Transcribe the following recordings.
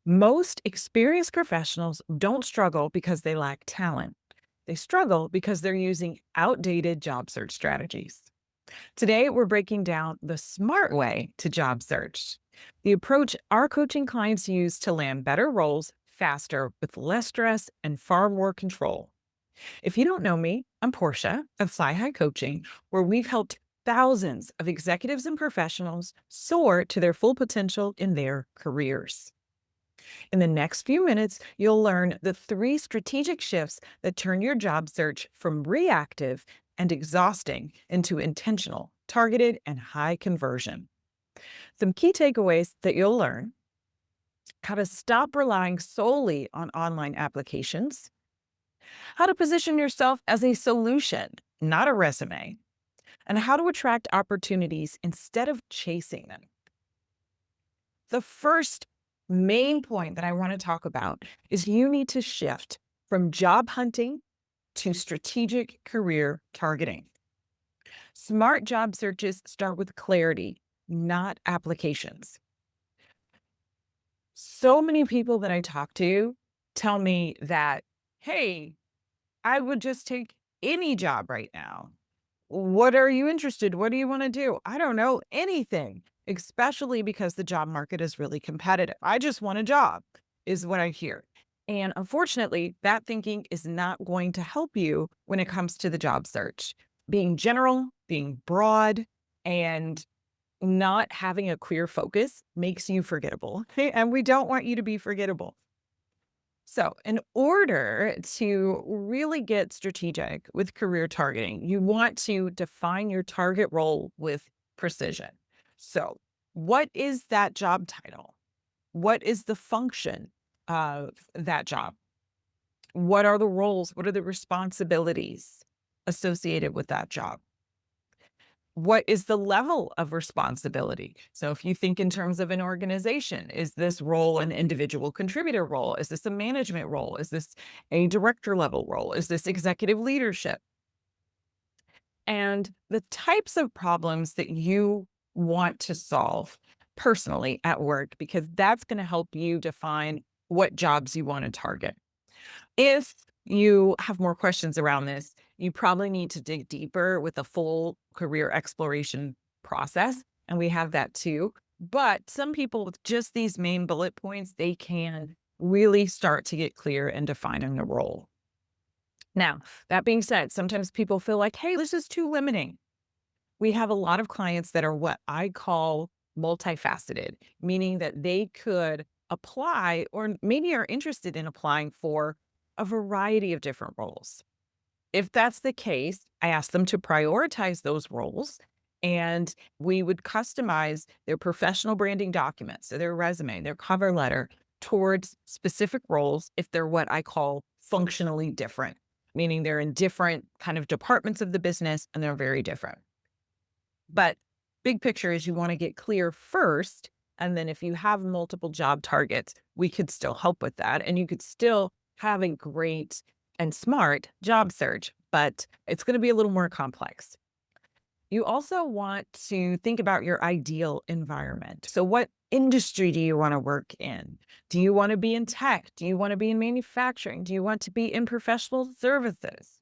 Most experienced professionals don't struggle because they lack talent. They struggle because they're using outdated job search strategies. Today, we're breaking down the smart way to job search, the approach our coaching clients use to land better roles faster with less stress and far more control. If you don't know me, I'm Portia of Fly High Coaching, where we've helped thousands of executives and professionals soar to their full potential in their careers. In the next few minutes, you'll learn the three strategic shifts that turn your job search from reactive and exhausting into intentional, targeted, and high conversion. Some key takeaways that you'll learn: how to stop relying solely on online applications, how to position yourself as a solution, not a resume, and how to attract opportunities instead of chasing them. The first main point that I want to talk about is you need to shift from job hunting to strategic career targeting. Smart job searches start with clarity, not applications. So many people that I talk to tell me that, hey, I would just take any job right now. What are you interested? What do you want to do? I don't know anything, especially because the job market is really competitive. I just want a job, is what I hear. And unfortunately, that thinking is not going to help you when it comes to the job search. Being general, being broad, and not having a clear focus makes you forgettable. And we don't want you to be forgettable. So, in order to really get strategic with career targeting, you want to define your target role with precision. So, what is that job title? What is the function of that job? What are the roles? What are the responsibilities associated with that job? What is the level of responsibility? So, if you think in terms of an organization, is this role an individual contributor role? Is this a management role? Is this a director level role? Is this executive leadership? And the types of problems that you want to solve personally at work, because that's going to help you define what jobs you want to target. If you have more questions around this, you probably need to dig deeper with a full career exploration process. And we have that too. But some people with just these main bullet points, they can really start to get clear and defining a role. Now, that being said, sometimes people feel like, hey, this is too limiting. We have a lot of clients that are what I call multifaceted, meaning that they could apply or maybe are interested in applying for a variety of different roles. If that's the case, I ask them to prioritize those roles, and we would customize their professional branding documents, so their resume, their cover letter towards specific roles if they're what I call functionally different, meaning they're in different kind of departments of the business and they're very different. But big picture is you want to get clear first. And then if you have multiple job targets, we could still help with that. And you could still have a great and smart job search, but it's going to be a little more complex. You also want to think about your ideal environment. So, what industry do you want to work in? Do you want to be in tech? Do you want to be in manufacturing? Do you want to be in professional services?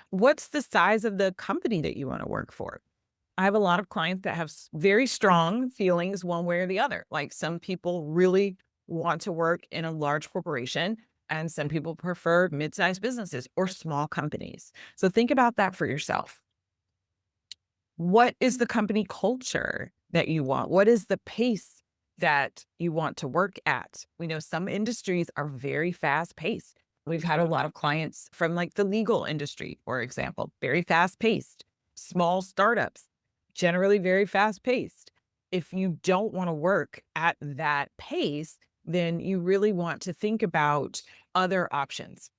What's the size of the company that you want to work for? I have a lot of clients that have very strong feelings one way or the other. Like some people really want to work in a large corporation, and some people prefer mid-sized businesses or small companies. So think about that for yourself. What is the company culture that you want? What is the pace that you want to work at? We know some industries are very fast paced. We've had a lot of clients from like the legal industry, for example, very fast paced, small startups, generally very fast paced. If you don't want to work at that pace, then you really want to think about other options.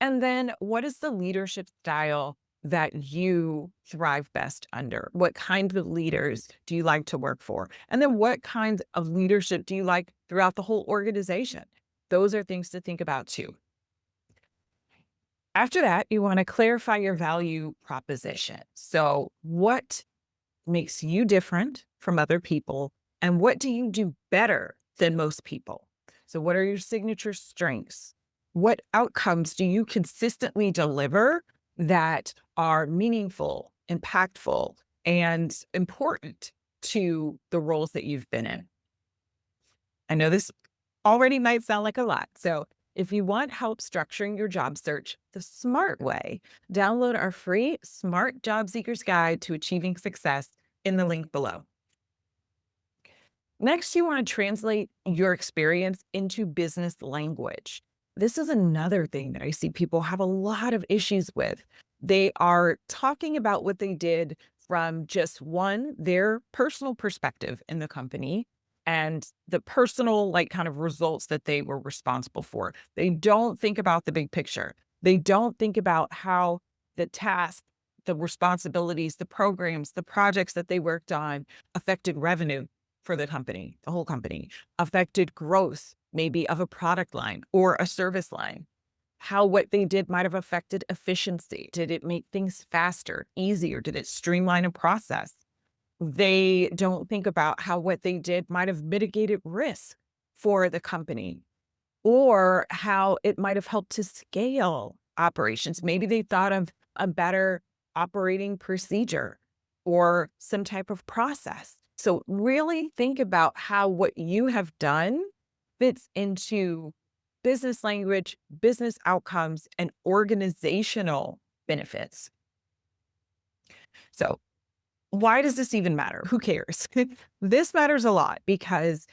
And then what is the leadership style that you thrive best under? What kind of leaders do you like to work for? And then what kind of leadership do you like throughout the whole organization? Those are things to think about too. After that, you want to clarify your value proposition. So, what makes you different from other people? And what do you do better than most people. So, what are your signature strengths? What outcomes do you consistently deliver that are meaningful, impactful, and important to the roles that you've been in? I know this already might sound like a lot. So, if you want help structuring your job search the smart way, download our free Smart Job Seekers Guide to Achieving Success in the link below. Next, you want to translate your experience into business language. This is another thing that I see people have a lot of issues with. They are talking about what they did from just one, their personal perspective in the company and the personal, like, kind of results that they were responsible for. They don't think about the big picture. They don't think about how the tasks, the responsibilities, the programs, the projects that they worked on affected revenue for the company, the whole company, affected growth, maybe of a product line or a service line, how what they did might have affected efficiency. Did it make things faster, easier? Did it streamline a process? They don't think about how what they did might have mitigated risk for the company or how it might have helped to scale operations. Maybe they thought of a better operating procedure or some type of process. So, really think about how what you have done fits into business language, business outcomes, and organizational benefits. So, why does this even matter? Who cares? This matters a lot because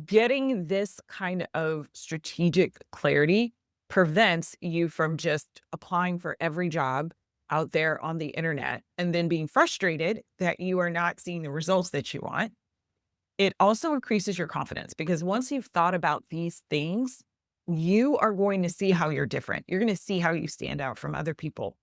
getting this kind of strategic clarity prevents you from just applying for every job out there on the internet and then being frustrated that you are not seeing the results that you want. It also increases your confidence because once you've thought about these things, you are going to see how you're different. You're going to see how you stand out from other people.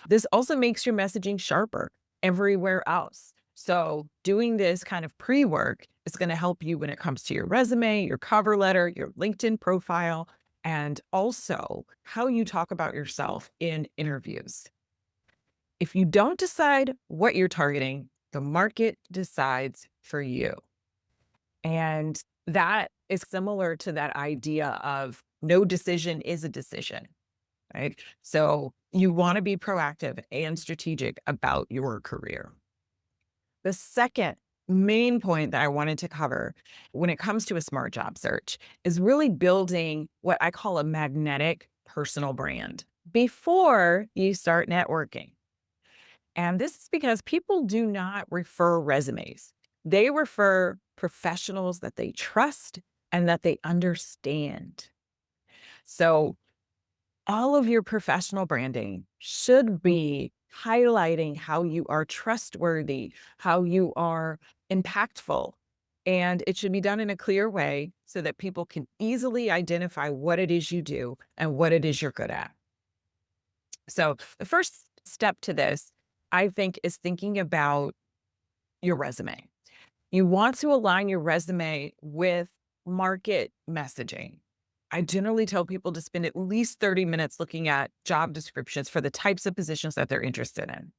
This also makes your messaging sharper everywhere else. So, doing this kind of pre work is going to help you when it comes to your resume, your cover letter, your LinkedIn profile, and also how you talk about yourself in interviews. If you don't decide what you're targeting, the market decides for you. And that is similar to that idea of no decision is a decision, right? So you want to be proactive and strategic about your career. The second main point that I wanted to cover when it comes to a smart job search is really building what I call a magnetic personal brand before you start networking. And this is because people do not refer resumes. They refer professionals that they trust and that they understand. So all of your professional branding should be highlighting how you are trustworthy, how you are impactful. And it should be done in a clear way so that people can easily identify what it is you do and what it is you're good at. So, the first step to this, I think, is thinking about your resume. You want to align your resume with market messaging. I generally tell people to spend at least 30 minutes looking at job descriptions for the types of positions that they're interested in,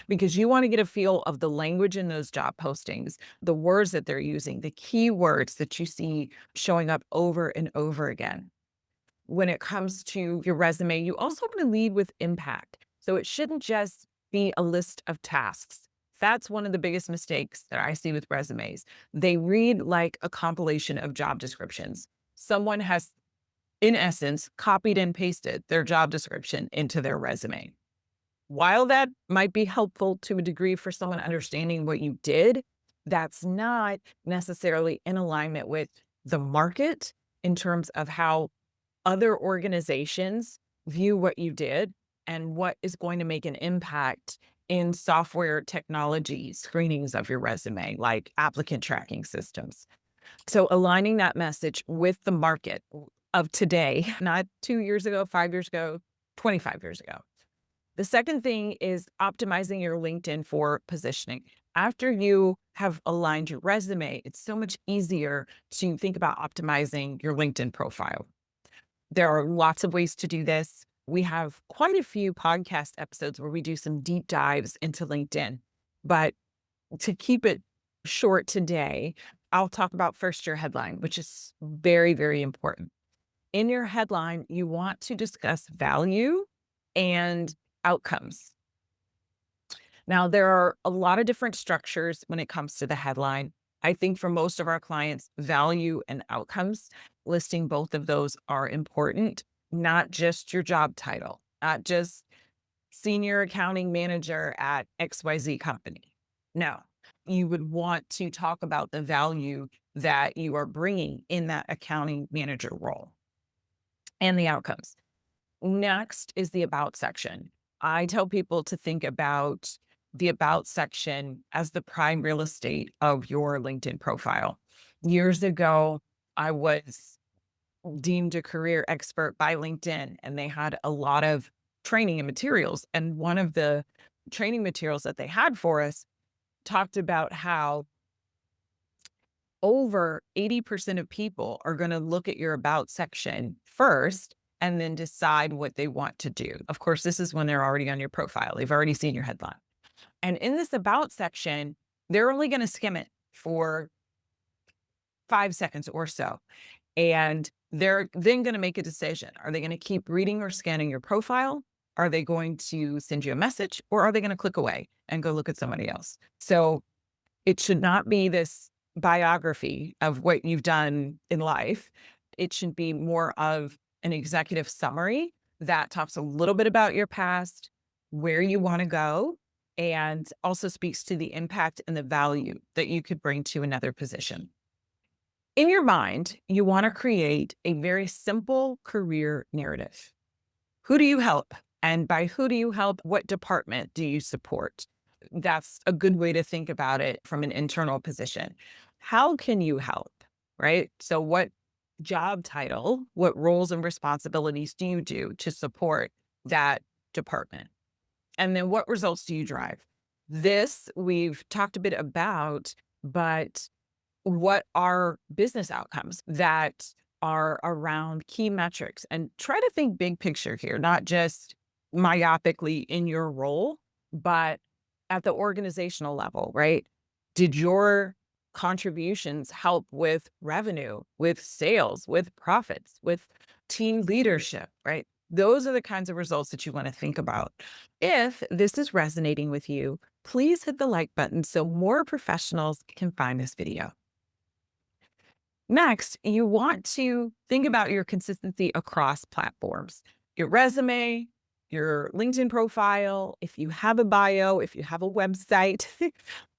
because you want to get a feel of the language in those job postings, the words that they're using, the keywords that you see showing up over and over again. When it comes to your resume, you also want to lead with impact. So it shouldn't just be a list of tasks. That's one of the biggest mistakes that I see with resumes. They read like a compilation of job descriptions. Someone has, in essence, copied and pasted their job description into their resume. While that might be helpful to a degree for someone understanding what you did, that's not necessarily in alignment with the market in terms of how other organizations view what you did and what is going to make an impact in software technology screenings of your resume, like applicant tracking systems. So aligning that message with the market of today, not 2 years ago, 5 years ago, 25 years ago. The second thing is optimizing your LinkedIn for positioning. After you have aligned your resume, it's so much easier to think about optimizing your LinkedIn profile. There are lots of ways to do this. We have quite a few podcast episodes where we do some deep dives into LinkedIn. But to keep it short today, I'll talk about first your headline, which is very, very important. In your headline, you want to discuss value and outcomes. Now, there are a lot of different structures when it comes to the headline. I think for most of our clients, value and outcomes, listing both of those are important, not just your job title, not just senior accounting manager at XYZ company. No, you would want to talk about the value that you are bringing in that accounting manager role and the outcomes. Next is the about section. I tell people to think about the about section as the prime real estate of your LinkedIn profile. Years ago, I was deemed a career expert by LinkedIn, and they had a lot of training and materials. And one of the training materials that they had for us talked about how over 80% of people are going to look at your about section first and then decide what they want to do. Of course, this is when they're already on your profile. They've already seen your headline. And in this about section, they're only going to skim it for 5 seconds or so. And they're then going to make a decision. Are they going to keep reading or scanning your profile? Are they going to send you a message, or are they going to click away and go look at somebody else? So it should not be this biography of what you've done in life. It should be more of an executive summary that talks a little bit about your past, where you want to go, and also speaks to the impact and the value that you could bring to another position. In your mind, you want to create a very simple career narrative. Who do you help? And by who do you help, what department do you support? That's a good way to think about it from an internal position. How can you help? Right? So, what job title, what roles and responsibilities do you do to support that department? And then what results do you drive? This we've talked a bit about, but what are business outcomes that are around key metrics? And try to think big picture here, not just myopically in your role, but at the organizational level, right? Did your contributions help with revenue, with sales, with profits, with team leadership, right? Those are the kinds of results that you want to think about. If this is resonating with you, please hit the like button so more professionals can find this video. Next, you want to think about your consistency across platforms, your resume, your LinkedIn profile, if you have a bio, if you have a website,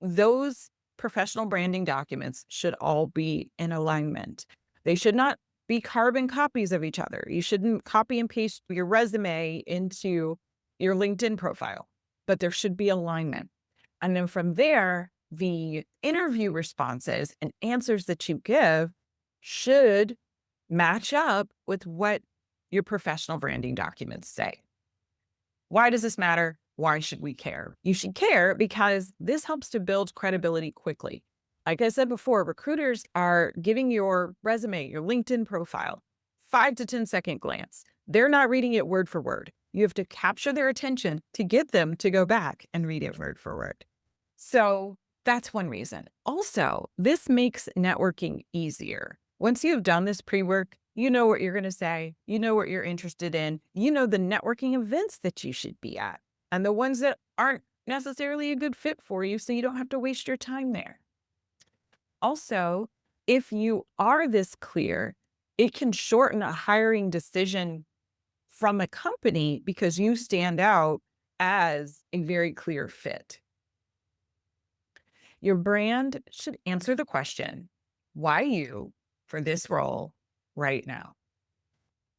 those professional branding documents should all be in alignment. They should not be carbon copies of each other. You shouldn't copy and paste your resume into your LinkedIn profile, but there should be alignment. And then from there, the interview responses and answers that you give should match up with what your professional branding documents say. Why does this matter? Why should we care? You should care because this helps to build credibility quickly. Like I said before, recruiters are giving your resume, your LinkedIn profile, 5 to 10 second glance. They're not reading it word for word. You have to capture their attention to get them to go back and read it word for word. So that's one reason. Also, this makes networking easier. Once you've done this pre-work, you know what you're going to say, you know what you're interested in, you know the networking events that you should be at, and the ones that aren't necessarily a good fit for you, so you don't have to waste your time there. Also, if you are this clear, it can shorten a hiring decision from a company because you stand out as a very clear fit. Your brand should answer the question, why you for this role right now?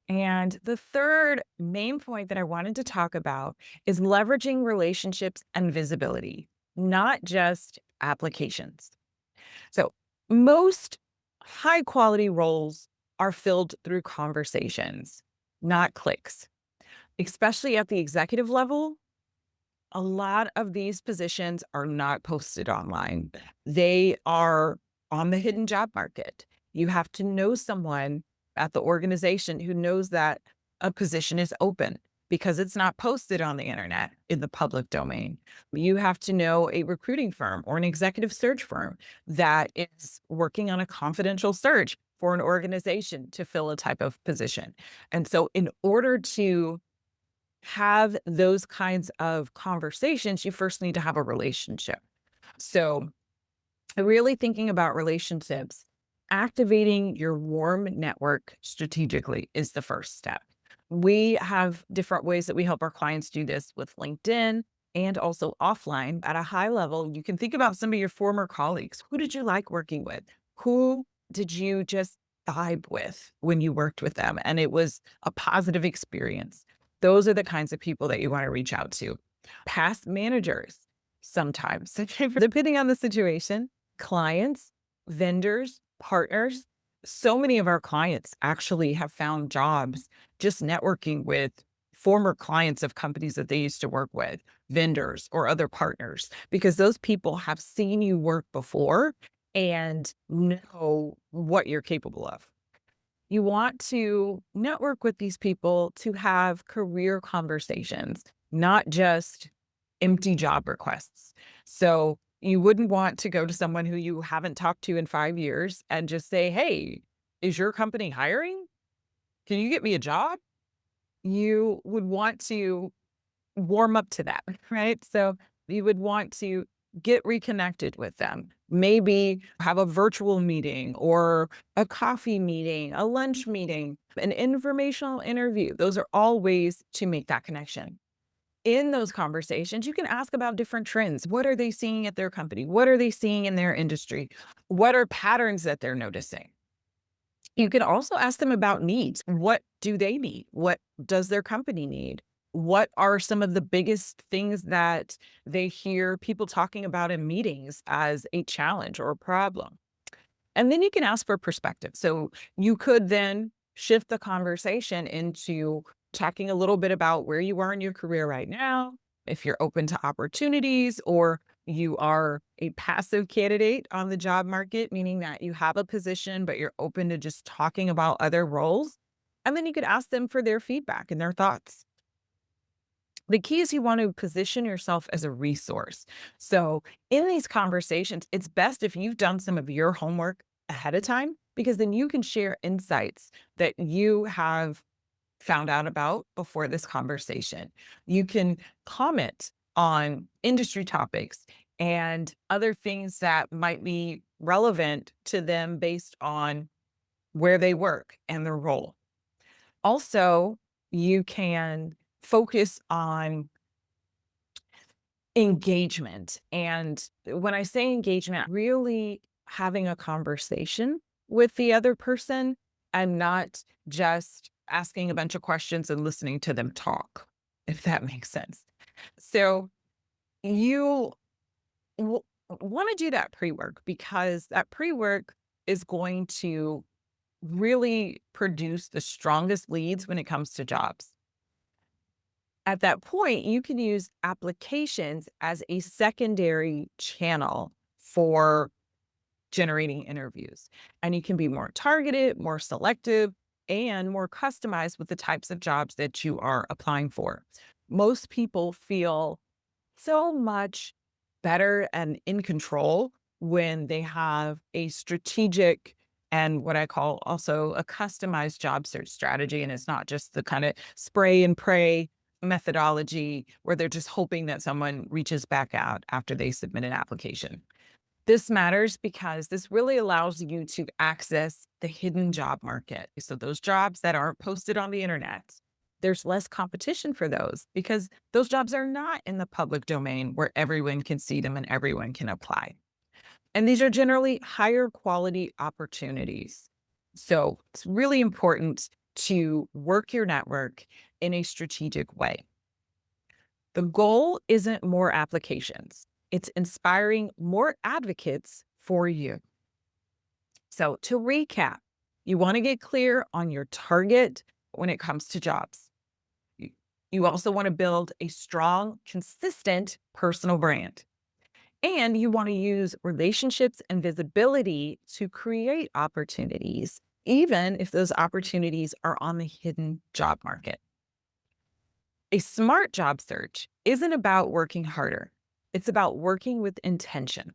And the third main point that I wanted to talk about is leveraging relationships and visibility, not just applications. So, most high quality roles are filled through conversations, not clicks, especially at the executive level. A lot of these positions are not posted online. They are on the hidden job market. You have to know someone at the organization who knows that a position is open. because it's not posted on the internet in the public domain. You have to know a recruiting firm or an executive search firm that is working on a confidential search for an organization to fill a type of position. And so, in order to have those kinds of conversations, you first need to have a relationship. So, really thinking about relationships, activating your warm network strategically is the first step. We have different ways that we help our clients do this with LinkedIn and also offline. At a high level, you can think about some of your former colleagues. Who did you like working with? Who did you just vibe with when you worked with them? And it was a positive experience. Those are the kinds of people that you want to reach out to. Past managers, sometimes, depending on the situation, clients, vendors, partners. So many of our clients actually have found jobs just networking with former clients of companies that they used to work with, vendors or other partners, because those people have seen you work before and know what you're capable of. You want to network with these people to have career conversations, not just empty job requests. So you wouldn't want to go to someone who you haven't talked to in 5 years and just say, "Hey, is your company hiring? Can you get me a job?" You would want to warm up to that, right? So you would want to get reconnected with them. Maybe have a virtual meeting or a coffee meeting, a lunch meeting, an informational interview. Those are all ways to make that connection. In those conversations, you can ask about different trends. What are they seeing at their company? What are they seeing in their industry? What are patterns that they're noticing? You can also ask them about needs. What do they need? What does their company need? What are some of the biggest things that they hear people talking about in meetings as a challenge or a problem? And then you can ask for perspective. So you could then shift the conversation into talking a little bit about where you are in your career right now, if you're open to opportunities, or you are a passive candidate on the job market, meaning that you have a position, but you're open to just talking about other roles. And then you could ask them for their feedback and their thoughts. The key is you want to position yourself as a resource. So, in these conversations, it's best if you've done some of your homework ahead of time, because then you can share insights that you have found out about before this conversation. You can comment on industry topics and other things that might be relevant to them based on where they work and their role. Also, you can focus on engagement. And when I say engagement, really having a conversation with the other person and not just asking a bunch of questions and listening to them talk, if that makes sense. So you want to do that pre work, because that pre work is going to really produce the strongest leads when it comes to jobs. At that point, you can use applications as a secondary channel for generating interviews. And you can be more targeted, more selective, and more customized with the types of jobs that you are applying for. Most people feel so much better and in control when they have a strategic and what I call also a customized job search strategy. And it's not just the kind of spray and pray methodology where they're just hoping that someone reaches back out after they submit an application. This matters because this really allows you to access the hidden job market. So, those jobs that aren't posted on the internet, there's less competition for those because those jobs are not in the public domain where everyone can see them and everyone can apply. And these are generally higher quality opportunities. So, it's really important to work your network in a strategic way. The goal isn't more applications, it's inspiring more advocates for you. So, to recap, you want to get clear on your target when it comes to jobs. You you also want to build a strong, consistent personal brand. And you want to use relationships and visibility to create opportunities, even if those opportunities are on the hidden job market. A smart job search isn't about working harder, it's about working with intention.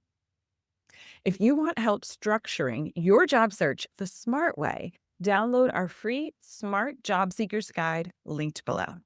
If you want help structuring your job search the smart way, download our free Smart Job Seekers Guide linked below.